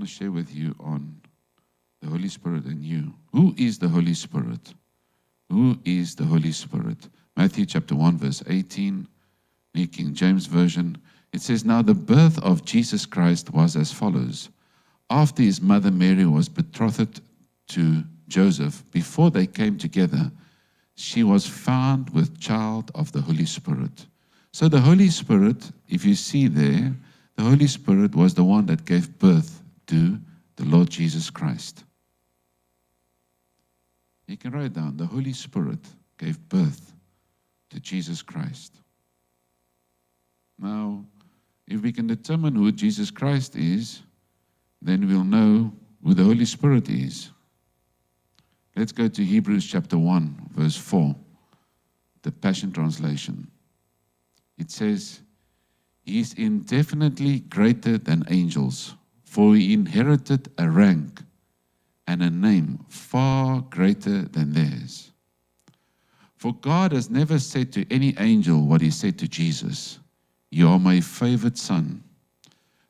to share with you on the Holy Spirit and you. Who is the Holy Spirit? Who is the Holy Spirit? Matthew chapter 1, verse 18, New King James Version. It says, "Now the birth of Jesus Christ was as follows. After his mother Mary was betrothed to Joseph, before they came together, she was found with child of the Holy Spirit." So the Holy Spirit, if you see there, the Holy Spirit was the one that gave birth to the Lord Jesus Christ. You can write down, the Holy Spirit gave birth to Jesus Christ. Now, if we can determine who Jesus Christ is, then we'll know who the Holy Spirit is. Let's go to Hebrews chapter 1, verse 4, the Passion Translation. It says, "He is indefinitely greater than angels, for he inherited a rank and a name far greater than theirs. For God has never said to any angel what he said to Jesus, 'You are my favored son.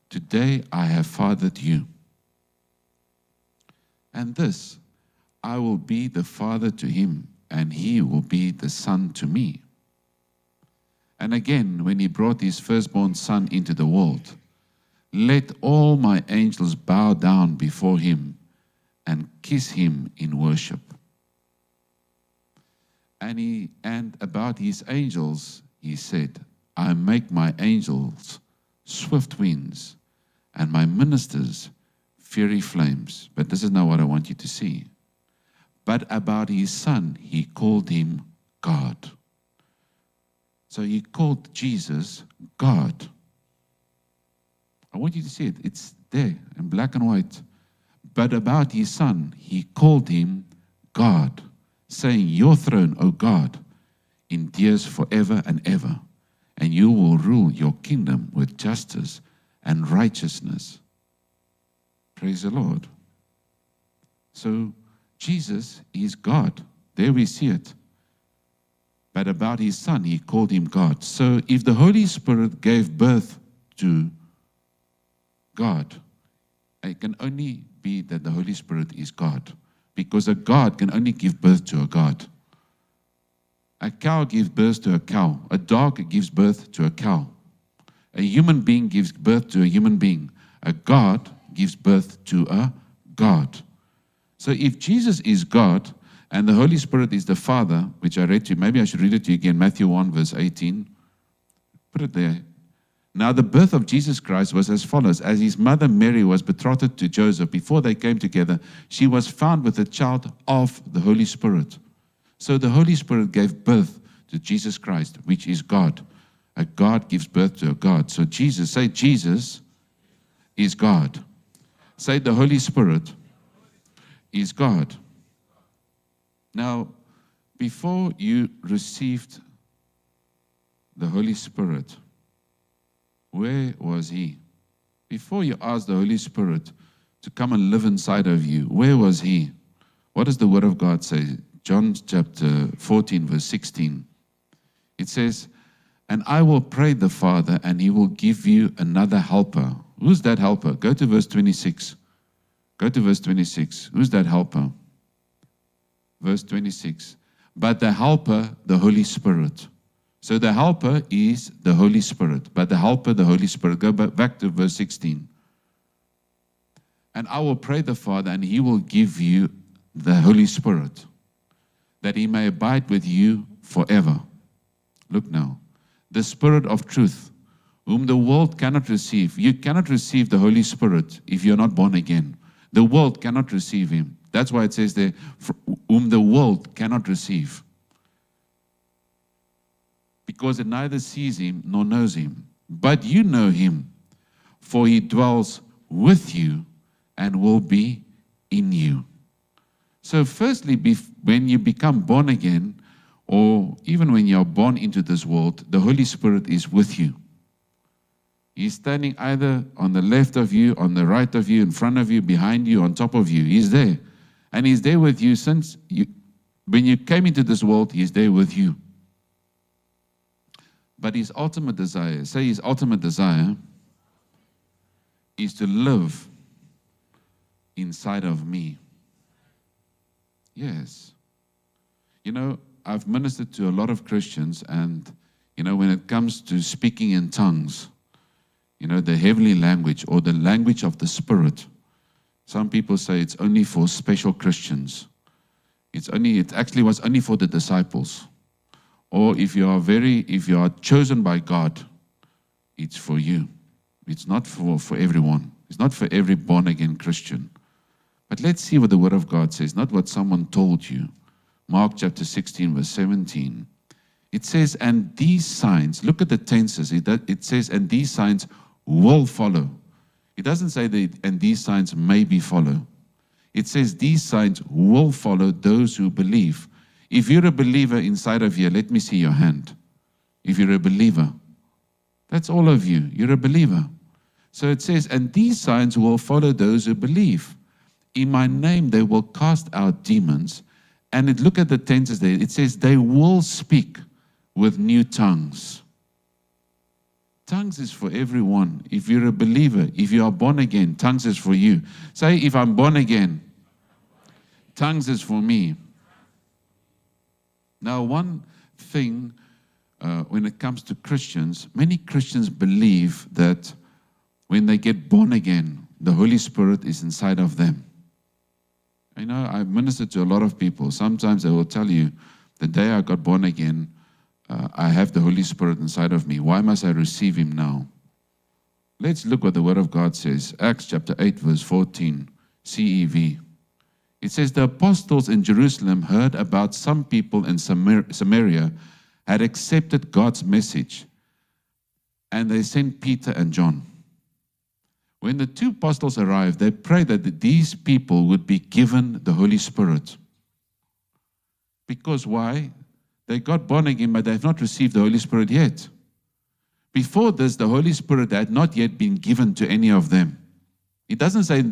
Today I have fathered you.' And this, I will be the father to him, and he will be the son to me. And again, when he brought his firstborn son into the world, 'Let all my angels bow down before him and kiss him in worship.' And about his angels, he said, 'I make my angels swift winds, and my ministers fiery flames.' But this is not what I want you to see. But about his son, he called him God." So he called Jesus God. I want you to see it. It's there in black and white. But about his son, he called him God, saying, "Your throne, O God, endures forever and ever, and you will rule your kingdom with justice and righteousness." Praise the Lord. So Jesus is God. There we see it. But about his son, he called him God. So if the Holy Spirit gave birth to God, it can only be that the Holy Spirit is God. Because a God can only give birth to a God. A cow gives birth to a cow. A dog gives birth to a cow. A human being gives birth to a human being. A God gives birth to a God. So if Jesus is God, and the Holy Spirit is the Father, which I read to you. Maybe I should read it to you again. Matthew 1, verse 18. Put it there. "Now the birth of Jesus Christ was as follows. As his mother Mary was betrothed to Joseph, before they came together, she was found with a child of the Holy Spirit." So the Holy Spirit gave birth to Jesus Christ, which is God. A God gives birth to a God. So Jesus, say Jesus is God. Say the Holy Spirit is God. Now, before you received the Holy Spirit, where was he? Before you asked the Holy Spirit to come and live inside of you, where was he? What does the Word of God say? John chapter 14, verse 16. It says, "And I will pray the Father, and he will give you another helper." Who's that helper? Go to verse 26. Go to verse 26. Who's that helper? Verse 26. "But the helper, the Holy Spirit." So the helper is the Holy Spirit. But the helper, the Holy Spirit. Go back to verse 16. "And I will pray the Father, and he will give you the Holy Spirit, that he may abide with you forever." Look now. "The Spirit of truth, whom the world cannot receive." You cannot receive the Holy Spirit if you're not born again. The world cannot receive him. That's why it says there, "whom the world cannot receive." Because it neither sees him nor knows him. But you know him, for he dwells with you and will be in you. So firstly, when you become born again, or even when you're born into this world, the Holy Spirit is with you. He's standing either on the left of you, on the right of you, in front of you, behind you, on top of you. He's there. And he's there with you since when you came into this world, he's there with you. But his ultimate desire, say his ultimate desire, is to live inside of me. Yes. You know, I've ministered to a lot of Christians, and, when it comes to speaking in tongues, the heavenly language or the language of the Spirit, some people say it's only for special Christians. It actually was only for the disciples. Or if you are chosen by God, it's for you. It's not for everyone. It's not for every born-again Christian. But let's see what the Word of God says, not what someone told you. Mark chapter 16, verse 17. It says, and these signs, look at the tenses. It says, and these signs will follow. It doesn't say that, and these signs maybe follow. It says, these signs will follow those who believe. If you're a believer inside of here, let me see your hand. If you're a believer, that's all of you. You're a believer. So it says, and these signs will follow those who believe. In my name, they will cast out demons. And look at the tenses there. It says, they will speak with new tongues. Tongues is for everyone. If you're a believer, if you are born again, tongues is for you. Say, if I'm born again, tongues is for me. Now, one thing when it comes to Christians, many Christians believe that when they get born again, the Holy Spirit is inside of them. I've ministered to a lot of people. Sometimes they will tell you, the day I got born again, I have the Holy Spirit inside of me. Why must I receive Him now? Let's look what the Word of God says. Acts chapter 8, verse 14, CEV. It says, the apostles in Jerusalem heard about some people in Samaria had accepted God's message, and they sent Peter and John. When the two apostles arrived, they prayed that these people would be given the Holy Spirit. Because why? They got born again, but they have not received the Holy Spirit yet. Before this, the Holy Spirit had not yet been given to any of them. It doesn't say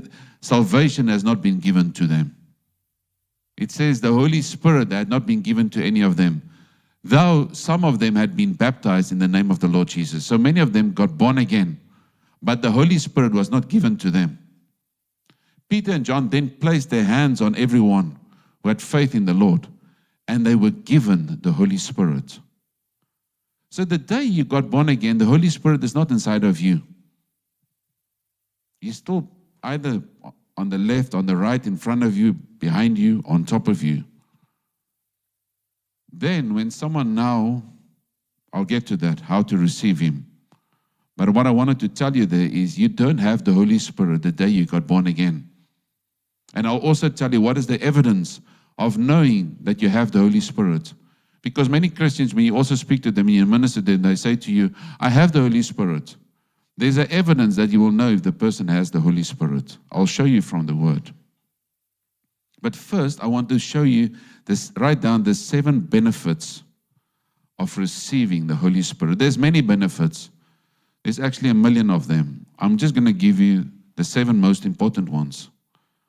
salvation has not been given to them. It says the Holy Spirit had not been given to any of them, though some of them had been baptized in the name of the Lord Jesus. So many of them got born again, but the Holy Spirit was not given to them. Peter and John then placed their hands on everyone who had faith in the Lord, and they were given the Holy Spirit. So the day you got born again, the Holy Spirit is not inside of you. He's still either on the left, on the right, in front of you, behind you, on top of you. Then when someone I'll get to that, how to receive Him. But what I wanted to tell you there is you don't have the Holy Spirit the day you got born again. And I'll also tell you what is the evidence of knowing that you have the Holy Spirit. Because many Christians, when you also speak to them and you minister to them, they say to you, I have the Holy Spirit. There's an evidence that you will know if the person has the Holy Spirit. I'll show you from the Word. But first, I want to show you write down the 7 benefits of receiving the Holy Spirit. There's many benefits. There's actually 1 million of them. I'm just going to give you the 7 most important ones.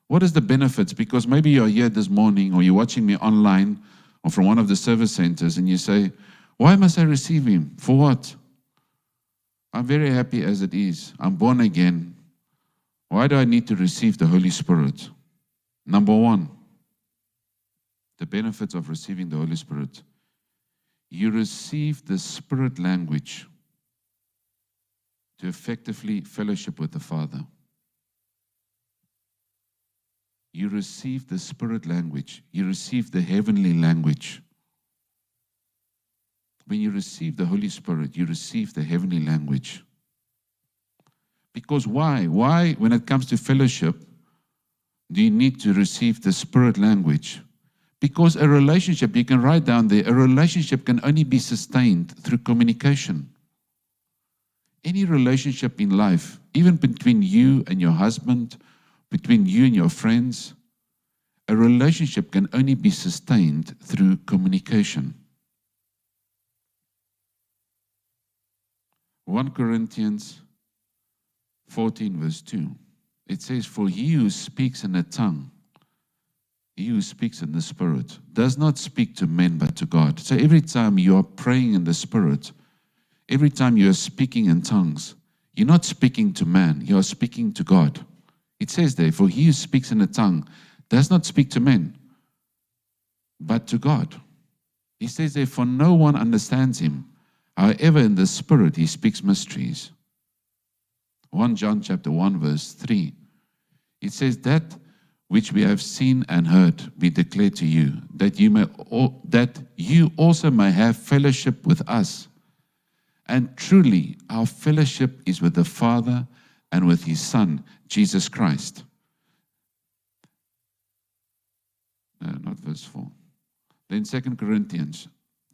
What is the benefits? Because maybe you're here this morning or you're watching me online or from one of the service centers and you say, why must I receive Him? For what? I'm very happy as it is. I'm born again. Why do I need to receive the Holy Spirit? Number 1, the benefits of receiving the Holy Spirit. You receive the Spirit language to effectively fellowship with the Father. You receive the Spirit language. You receive the heavenly language. When you receive the Holy Spirit, you receive the heavenly language. Because why? Why, when it comes to fellowship, do you need to receive the Spirit language? Because a relationship, you can write down there, a relationship can only be sustained through communication. Any relationship in life, even between you and your husband, between you and your friends, a relationship can only be sustained through communication. 1 Corinthians 14 verse 2. It says, for he who speaks in a tongue, he who speaks in the Spirit, does not speak to men but to God. So every time you are praying in the Spirit, every time you are speaking in tongues, you're not speaking to man, you are speaking to God. It says there, for he who speaks in a tongue does not speak to men, but to God. He says there, for no one understands him. However, in the Spirit he speaks mysteries. 1 John chapter 1 verse 3. It says, that which we have seen and heard we declare to you, that you also may have fellowship with us. And truly, our fellowship is with the Father and with his Son, Jesus Christ. No, not verse 4. Then 2 Corinthians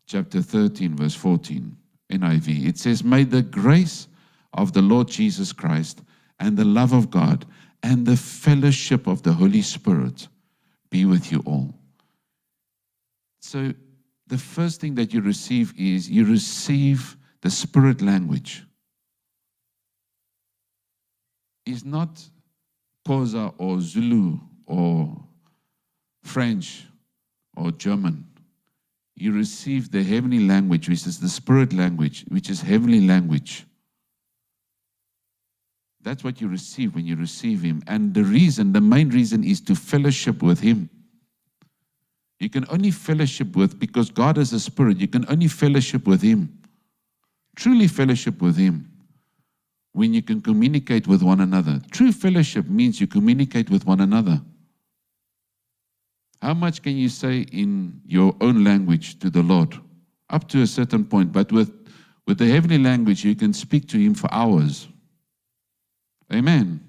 chapter 13, verse 14, NIV. It says, may the grace of the Lord Jesus Christ and the love of God and the fellowship of the Holy Spirit be with you all. So the first thing that you receive is you receive the Spirit language. It's not Xhosa or Zulu or French or German. You receive the heavenly language, which is the Spirit language, which is heavenly language. That's what you receive when you receive him. And the main reason is to fellowship with him. You can only fellowship because God is a spirit, you can only fellowship with him. Truly fellowship with him when you can communicate with one another. True fellowship means you communicate with one another. How much can you say in your own language to the Lord? Up to a certain point. But with the heavenly language, you can speak to him for hours. Amen.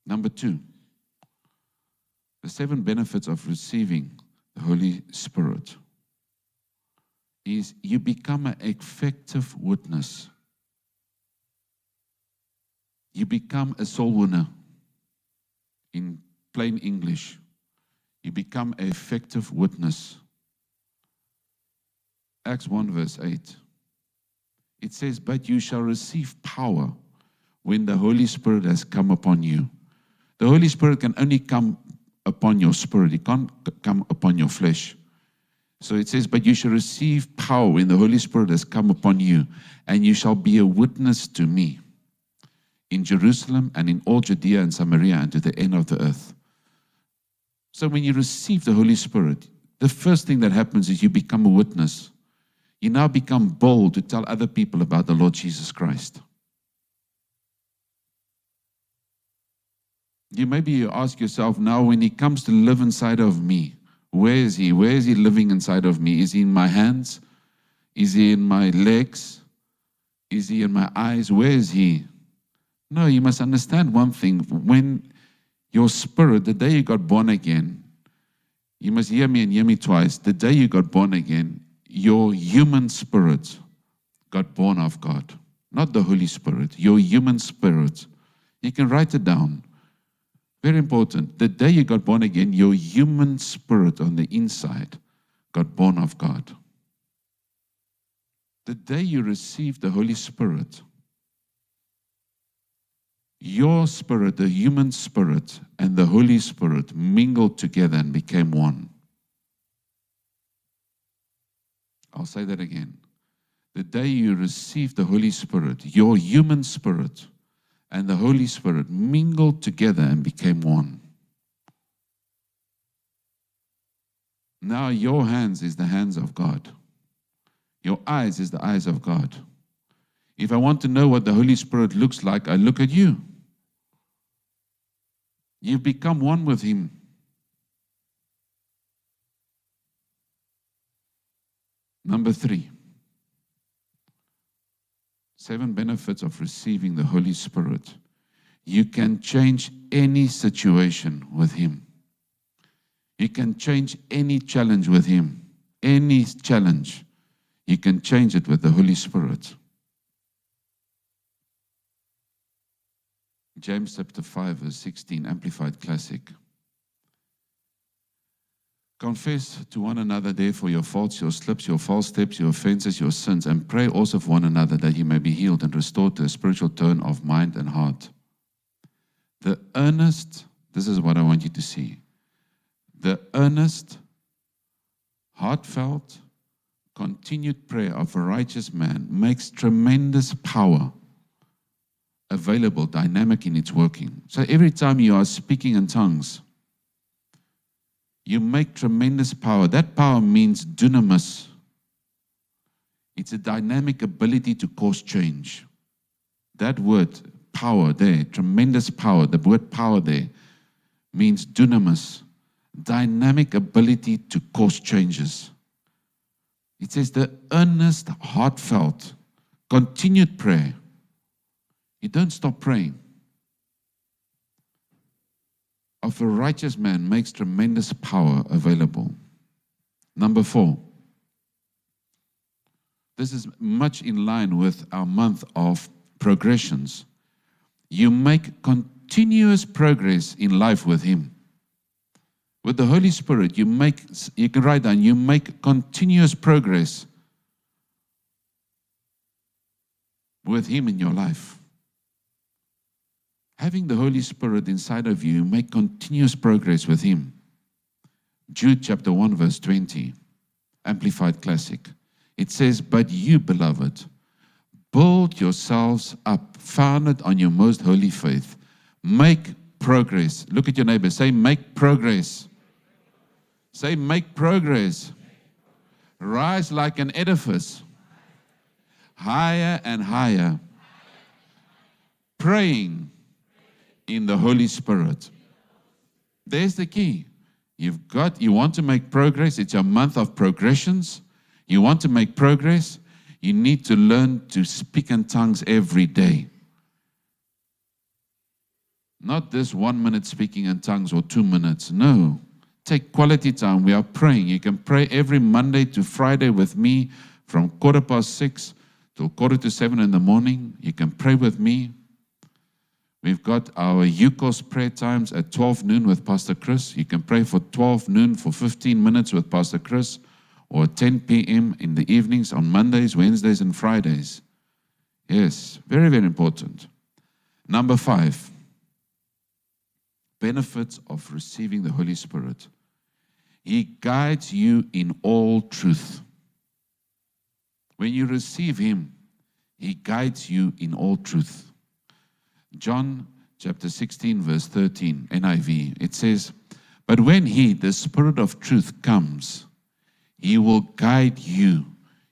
Number 2, the 7 benefits of receiving the Holy Spirit is you become an effective witness. You become a soul winner. In plain English, you become an effective witness. Acts 1 verse 8. It says, but you shall receive power when the Holy Spirit has come upon you. The Holy Spirit can only come upon your spirit. It can't come upon your flesh. So it says, but you shall receive power when the Holy Spirit has come upon you, and you shall be a witness to me in Jerusalem and in all Judea and Samaria and to the end of the earth. So when you receive the Holy Spirit, the first thing that happens is you become a witness. You now become bold to tell other people about the Lord Jesus Christ. You ask yourself now, when he comes to live inside of me, where is he? Where is he living inside of me? Is he in my hands? Is he in my legs? Is he in my eyes? Where is he? No, you must understand one thing. When your spirit, the day you got born again, you must hear me and hear me twice. The day you got born again, your human spirit got born of God. Not the Holy Spirit, your human spirit. You can write it down. Very important. The day you got born again, your human spirit on the inside got born of God. The day you received the Holy Spirit, your spirit, the human spirit, and the Holy Spirit mingled together and became one. I'll say that again. The day you received the Holy Spirit, your human spirit and the Holy Spirit mingled together and became one. Now your hands is the hands of God. Your eyes is the eyes of God. If I want to know what the Holy Spirit looks like, I look at you. You've become one with him. Number 3. 7 benefits of receiving the Holy Spirit. You can change any situation with him. You can change any challenge with him. Any challenge, you can change it with the Holy Spirit. James chapter 5 verse 16, Amplified Classic. Confess to one another, therefore, your faults, your slips, your false steps, your offenses, your sins, and pray also for one another that you may be healed and restored to a spiritual tone of mind and heart. The earnest, this is what I want you to see. The earnest, heartfelt, continued prayer of a righteous man makes tremendous power available, dynamic in its working. So every time you are speaking in tongues, you make tremendous power. That power means dunamis. It's a dynamic ability to cause change. That word, power there, tremendous power, the word power there means dunamis, dynamic ability to cause changes. It says the earnest, heartfelt, continued prayer. You don't stop praying. Of a righteous man makes tremendous power available. Number 4. This is much in line with our month of progressions. You make continuous progress in life with Him. With the Holy Spirit, you can write down, you make continuous progress with Him in your life. Having the Holy Spirit inside of you, make continuous progress with Him. Jude chapter 1 verse 20, Amplified Classic. It says, but you, beloved, build yourselves up, founded on your most holy faith. Make progress. Look at your neighbor. Say, make progress. Say, make progress. Rise like an edifice. Higher and higher. Praying in the Holy Spirit. There's the key. You want to make progress. It's a month of progressions. You want to make progress. You need to learn to speak in tongues every day. Not this 1 minute speaking in tongues or 2 minutes. No. Take quality time. We are praying. You can pray every Monday to Friday with me from 6:15 till 6:45 in the morning. You can pray with me. We've got our UCOS prayer times at 12 noon with Pastor Chris. You can pray for 12 noon for 15 minutes with Pastor Chris, or 10 p.m. in the evenings on Mondays, Wednesdays, and Fridays. Yes, very, very important. Number 5, benefits of receiving the Holy Spirit. He guides you in all truth. When you receive Him, He guides you in all truth. John chapter 16, verse 13, NIV, it says, but when He, the Spirit of truth, comes, He will guide you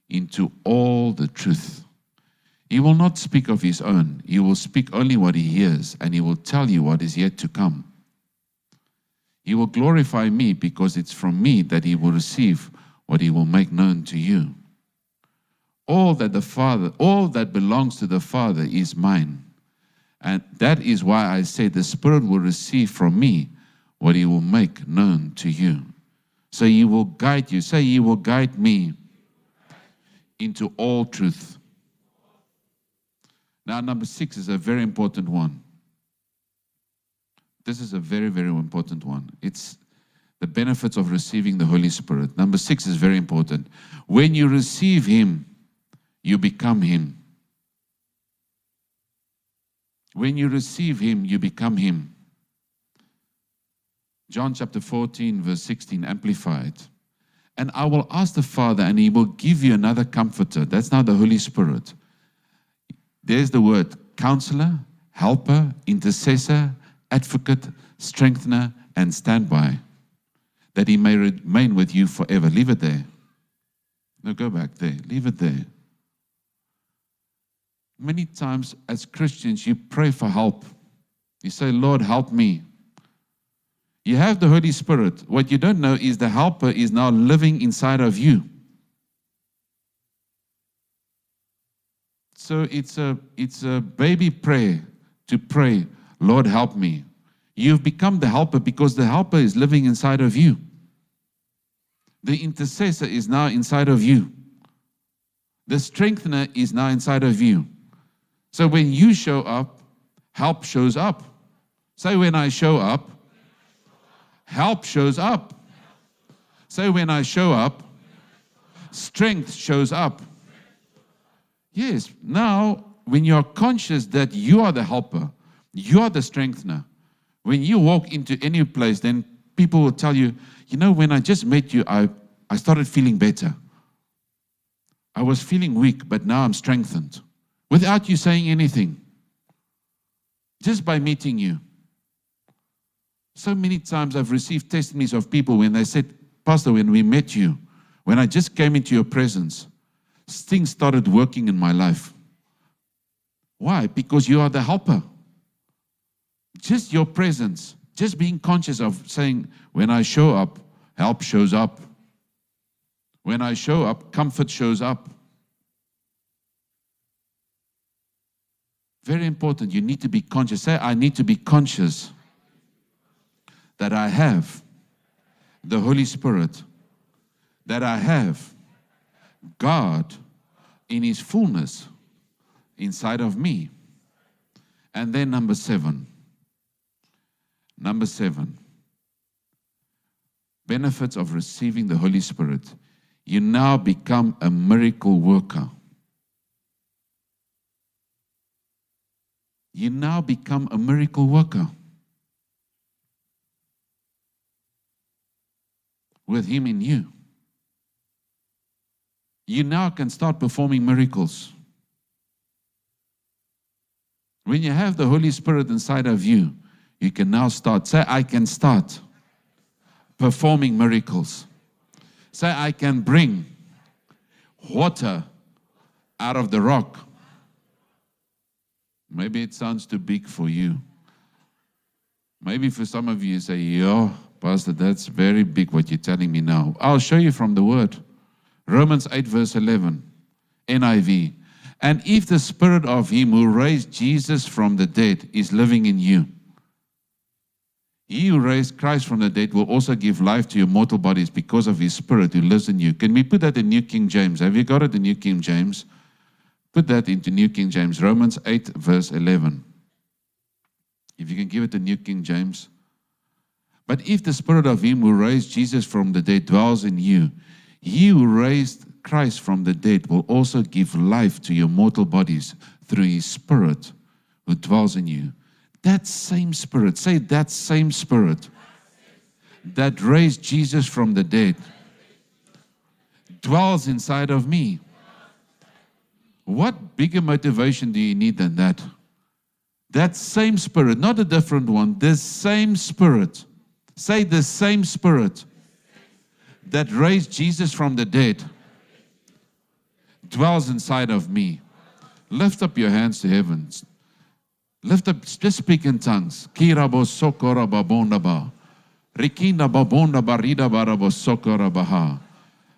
into all the truth. He will not speak of His own. He will speak only what He hears, and He will tell you what is yet to come. He will glorify me because it's from me that He will receive what He will make known to you. All that belongs to the Father is mine. And that is why I say the Spirit will receive from me what He will make known to you. So He will guide you. Say, He will guide me into all truth. Now, number 6 is a very important one. This is a very, very important one. It's the benefits of receiving the Holy Spirit. Number 6 is very important. When you receive Him, you become Him. When you receive Him, you become Him. John chapter 14, verse 16, Amplified. And I will ask the Father, and He will give you another comforter. That's now the Holy Spirit. There's the word counselor, helper, intercessor, advocate, strengthener, and standby, that He may remain with you forever. Leave it there. No, go back there. Leave it there. Many times as Christians, you pray for help. You say, Lord, help me. You have the Holy Spirit. What you don't know is the helper is now living inside of you. So it's a baby prayer to pray, Lord, help me. You've become the helper because the helper is living inside of you. The intercessor is now inside of you. The strengthener is now inside of you. So when you show up, help shows up. Say, when I show up, help shows up. Say, when I show up, strength shows up. Yes, now when you're conscious that you are the helper, you are the strengthener. When you walk into any place, then people will tell you, you know, when I just met you, I started feeling better. I was feeling weak, but now I'm strengthened. Without you saying anything. just by meeting you. So many times I've received testimonies of people when they said, Pastor, when we met you, when I just came into your presence, things started working in my life. Why? Because you are the helper. Just your presence, just being conscious of saying, when I show up, help shows up. When I show up, comfort shows up. Very important. You need to be conscious. Say, I need to be conscious that I have the Holy Spirit, that I have God in His fullness inside of me. And then number seven, benefits of receiving the Holy Spirit. You now become a miracle worker. You now become a miracle worker. With Him in you. You now can start performing miracles. When you have the Holy Spirit inside of you, you can now start. Say, I can start performing miracles. Say, I can bring water out of the rock. Maybe it sounds too big for you. Maybe for some of you say, yeah, Pastor, that's very big what you're telling me now. I'll show you from the Word. Romans 8 verse 11, NIV. And if the Spirit of Him who raised Jesus from the dead is living in you, He who raised Christ from the dead will also give life to your mortal bodies because of His Spirit who lives in you. Can we put that in New King James? Have you got it in New King James? Put that into New King James. Romans 8 verse 11. If you can give it to New King James. But if the Spirit of Him who raised Jesus from the dead dwells in you, He who raised Christ from the dead will also give life to your mortal bodies through His Spirit who dwells in you. That same Spirit, say that same Spirit that raised Jesus from the dead dwells inside of me. What bigger motivation do you need than that? That same Spirit, not a different one, the same Spirit. Say the same Spirit that raised Jesus from the dead dwells inside of me. Lift up your hands to heaven. Lift up, just speak in tongues. Kirabo sokora babonda ba. Rikinda babonda barida barabo sokora baha.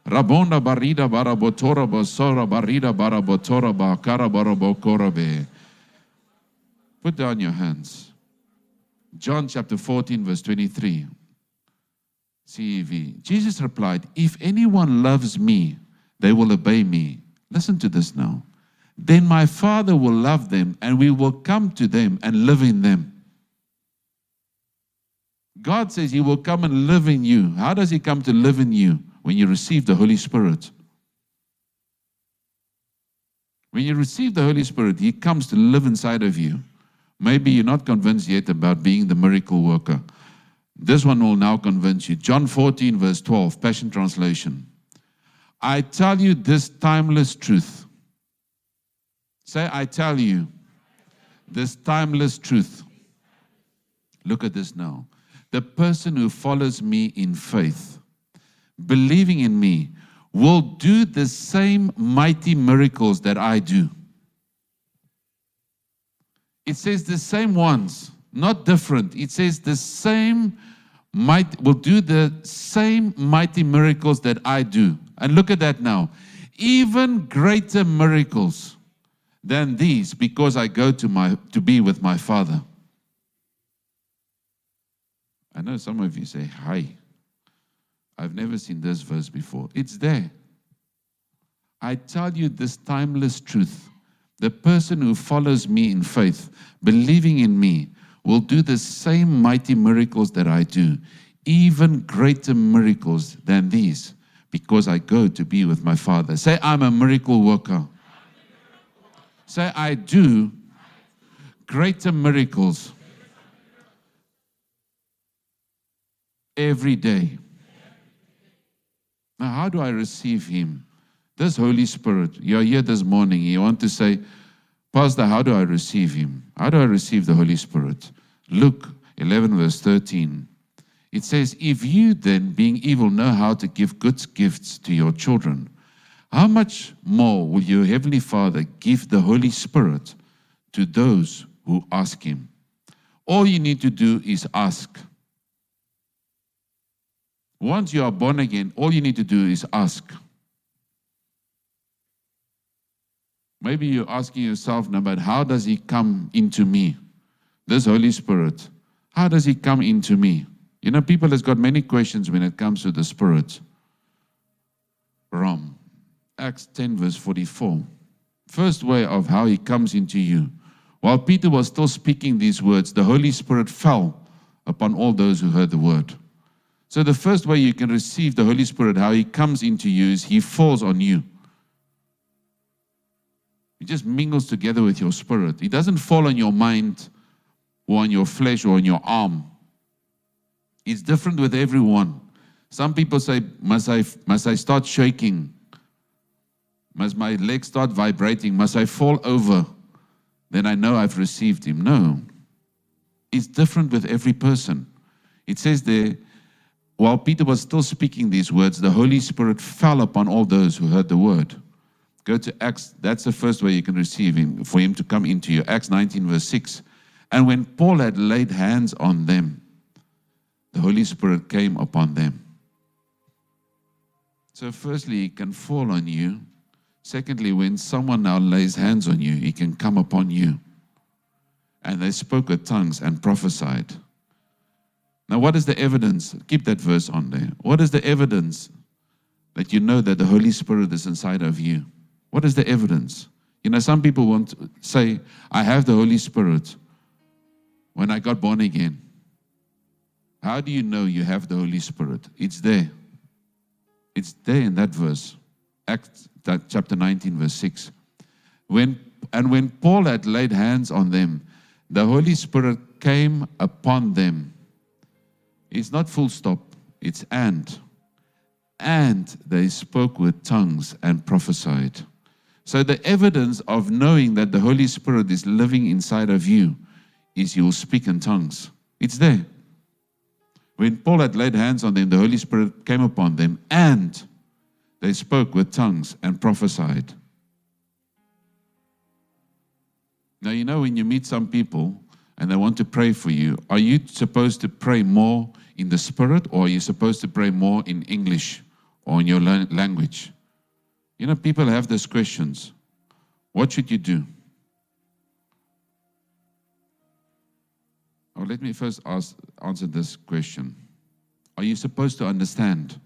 Rabonda barida barabotora bosora barida barabotora ba karabarabo korabe. Put down your hands. John chapter 14 verse 23. CEV. Jesus replied, if anyone loves me, they will obey me. Listen to this now. Then my Father will love them, and we will come to them and live in them. God says He will come and live in you. How does He come to live in you? When you receive the Holy Spirit. When you receive the Holy Spirit, He comes to live inside of you. Maybe you're not convinced yet about being the miracle worker. This one will now convince you. John 14 verse 12, Passion Translation. I tell you this timeless truth. Say, I tell you this timeless truth. Look at this now. The person who follows me in faith, believing in me, will do the same mighty miracles that I do. It says the same ones, not different. It says the same will do the same mighty miracles that I do. And look at that now. Even greater miracles than these, because I go to be with my Father. I know some of you say, hi, I've never seen this verse before. It's there. I tell you this timeless truth. The person who follows me in faith, believing in me, will do the same mighty miracles that I do, even greater miracles than these, because I go to be with my Father. Say, I'm a miracle worker. Say, I do greater miracles every day. Now, how do I receive Him? This Holy Spirit, you're here this morning, you want to say, Pastor, how do I receive Him? How do I receive the Holy Spirit? Luke 11 verse 13. It says, if you then, being evil, know how to give good gifts to your children, how much more will your Heavenly Father give the Holy Spirit to those who ask Him? All you need to do is ask. Once you are born again, all you need to do is ask. Maybe you're asking yourself now, but how does He come into me? This Holy Spirit, how does He come into me? You know, people has got many questions when it comes to the Spirit. From Acts 10 verse 44. First way of how He comes into you. While Peter was still speaking these words, the Holy Spirit fell upon all those who heard the word. So the first way you can receive the Holy Spirit, how He comes into you, is He falls on you. He just mingles together with your spirit. He doesn't fall on your mind or on your flesh or on your arm. It's different with everyone. Some people say, must I start shaking? Must my legs start vibrating? Must I fall over? Then I know I've received Him. No. It's different with every person. It says there, while Peter was still speaking these words, the Holy Spirit fell upon all those who heard the word. Go to Acts. That's the first way you can receive Him, for Him to come into you. Acts 19 verse 6. And when Paul had laid hands on them, the Holy Spirit came upon them. So firstly, He can fall on you. Secondly, when someone now lays hands on you, He can come upon you. And they spoke with tongues and prophesied. Now, what is the evidence? Keep that verse on there. What is the evidence that you know that the Holy Spirit is inside of you? What is the evidence? You know, some people want to say, I have the Holy Spirit when I got born again. How do you know you have the Holy Spirit? It's there. It's there in that verse. Acts chapter 19 verse 6. When Paul had laid hands on them, the Holy Spirit came upon them. It's not full stop. It's and. And they spoke with tongues and prophesied. So the evidence of knowing that the Holy Spirit is living inside of you is you'll speak in tongues. It's there. When Paul had laid hands on them, the Holy Spirit came upon them, and they spoke with tongues and prophesied. Now, you know, when you meet some people and they want to pray for you, are you supposed to pray more in the Spirit, or are you supposed to pray more in English or in your language? You know, people have those questions. What should you do? Oh, let me first answer this question. Are you supposed to understand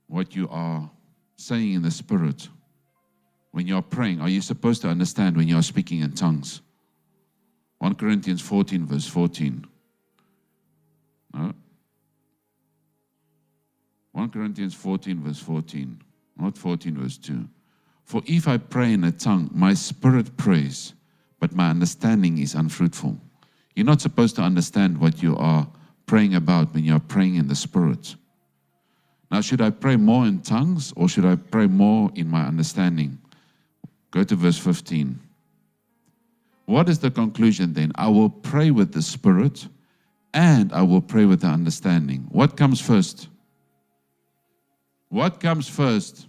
what you are saying in the Spirit? When you are praying, are you supposed to understand when you are speaking in tongues? 1 Corinthians 14 verse 14. No? 1 Corinthians 14 verse 14. Not 14 verse 2. For if I pray in a tongue, my spirit prays, but my understanding is unfruitful. You're not supposed to understand what you are praying about when you're praying in the Spirit. Now, should I pray more in tongues, or should I pray more in my understanding? Go to verse 15. What is the conclusion then? I will pray with the Spirit, and I will pray with the understanding. What comes first? What comes first?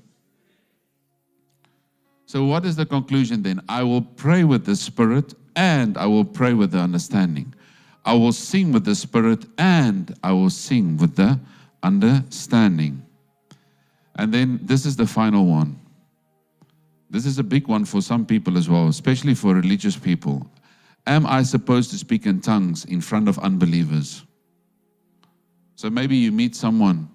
So what is the conclusion then? I will pray with the Spirit, and I will pray with the understanding. I will sing with the Spirit, and I will sing with the understanding. And then this is the final one. This is a big one for some people as well, especially for religious people. Am I supposed to speak in tongues in front of unbelievers? So maybe you meet someone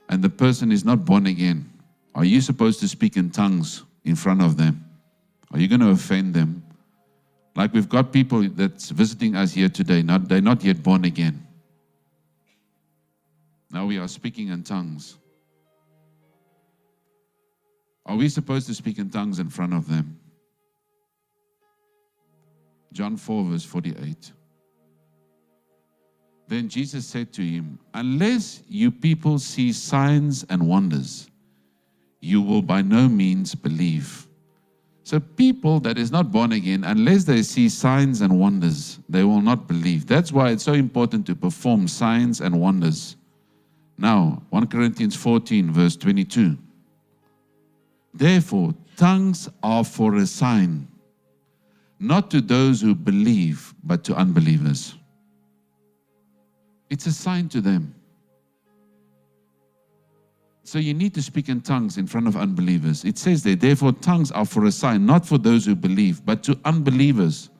and the person is not born again. Are you supposed to speak in tongues in front of them? Are you going to offend them? Like we've got people that's visiting us here today, they're not yet born again. Now we are speaking in tongues. Are we supposed to speak in tongues in front of them? John 4 verse 48. Then Jesus said to him, unless you people see signs and wonders, you will by no means believe. So people that is not born again, unless they see signs and wonders, they will not believe. That's why it's so important to perform signs and wonders. Now, 1 Corinthians 14, verse 22. Therefore, tongues are for a sign, not to those who believe, but to unbelievers. It's a sign to them. So you need to speak in tongues in front of unbelievers. It says there, therefore tongues are for a sign, not for those who believe, but to unbelievers.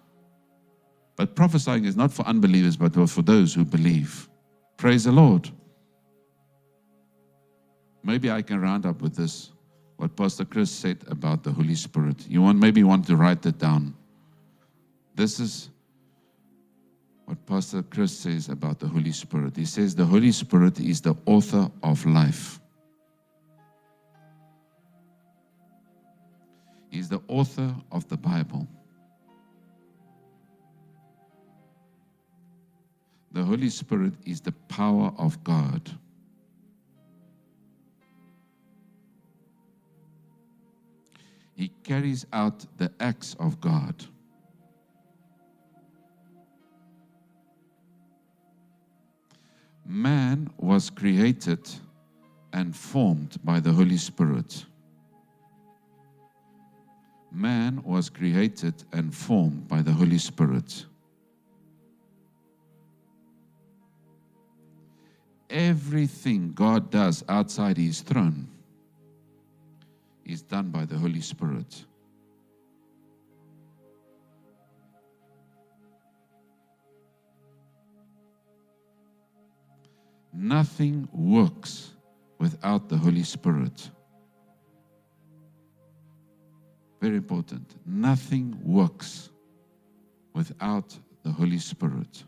But prophesying is not for unbelievers, but for those who believe. Praise the Lord. Maybe I can round up with this, what Pastor Chris said about the Holy Spirit. Maybe want to write that down. This is what Pastor Chris says about the Holy Spirit. He says the Holy Spirit is the author of life. He's the author of the Bible. The Holy Spirit is the power of God. He carries out the acts of God. Man was created and formed by the Holy Spirit. Man was created and formed by the Holy Spirit. Everything God does outside His throne is done by the Holy Spirit. Nothing works without the Holy Spirit. Very important. Nothing works without the Holy Spirit.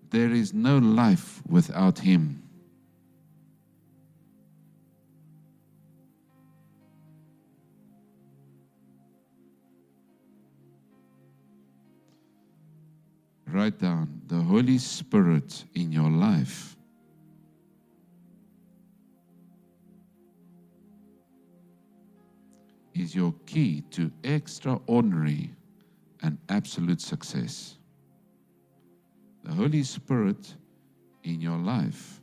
There is no life without Him. Write down the Holy Spirit in your life is your key to extraordinary and absolute success. The Holy Spirit in your life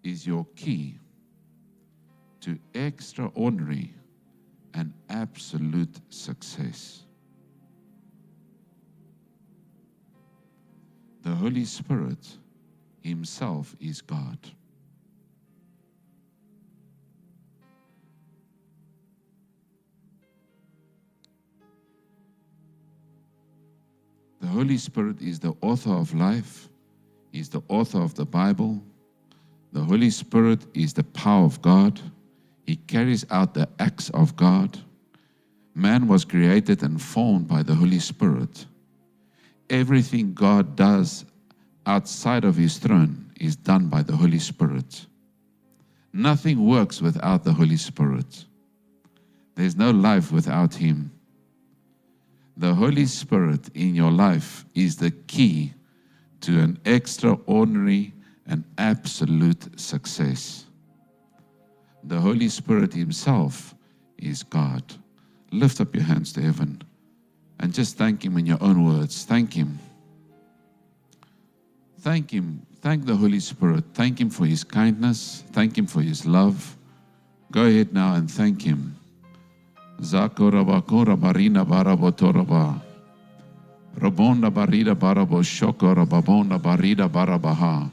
is your key to extraordinary and absolute success. The Holy Spirit Himself is God. The Holy Spirit is the author of life. He's the author of the Bible. The Holy Spirit is the power of God. He carries out the acts of God. Man was created and formed by the Holy Spirit. Everything God does outside of His throne is done by the Holy Spirit. Nothing works without the Holy Spirit. There's no life without Him. The Holy Spirit in your life is the key to an extraordinary and absolute success. The Holy Spirit Himself is God. Lift up your hands to heaven and just thank Him in your own words. Thank Him. Thank Him. Thank the Holy Spirit. Thank Him for His kindness. Thank Him for His love. Go ahead now and thank Him. Zakoraba kora barina barabo toraba. Robonda barida barabo shokora babonda barida barabaha.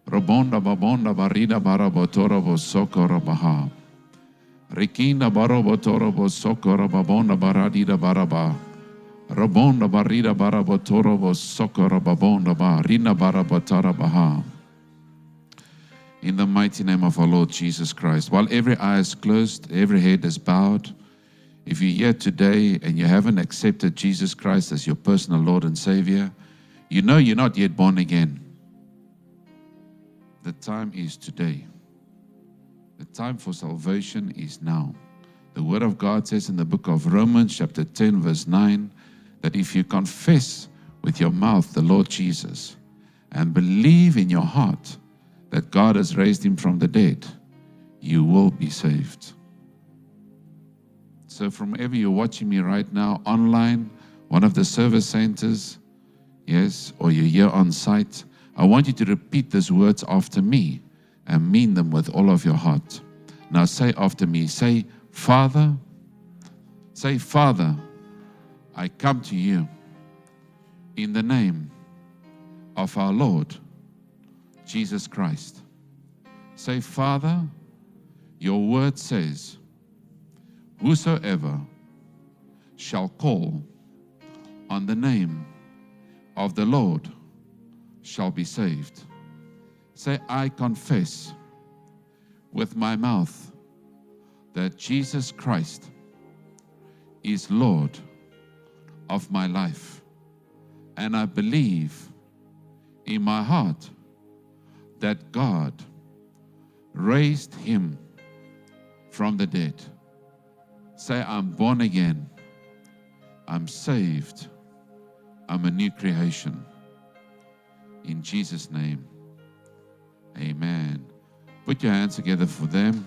Robonda babonda barida barabo torabo sokora baha. Rikinda barobo torabo sokora babonda baradida baraba. Robonda barida barabo torabo sokora babonda barina barabo tarabaha. In the mighty name of our Lord Jesus Christ, while every eye is closed, every head is bowed, if you're here today and you haven't accepted Jesus Christ as your personal Lord and Savior, you know you're not yet born again. The time is today. The time for salvation is now. The Word of God says in the book of Romans chapter 10 verse 9 that if you confess with your mouth the Lord Jesus and believe in your heart that God has raised him from the dead, you will be saved. So from wherever you're watching me right now, online, one of the service centers, yes, or you're here on site, I want you to repeat these words after me and mean them with all of your heart. Now say after me, say, Father, I come to you in the name of our Lord Jesus Christ. Say, Father, your word says, whosoever shall call on the name of the Lord shall be saved. Say, I confess with my mouth that Jesus Christ is Lord of my life. And I believe in my heart that God raised him from the dead. Say, I'm born again. I'm saved. I'm a new creation. In Jesus' name, amen. Put your hands together for them.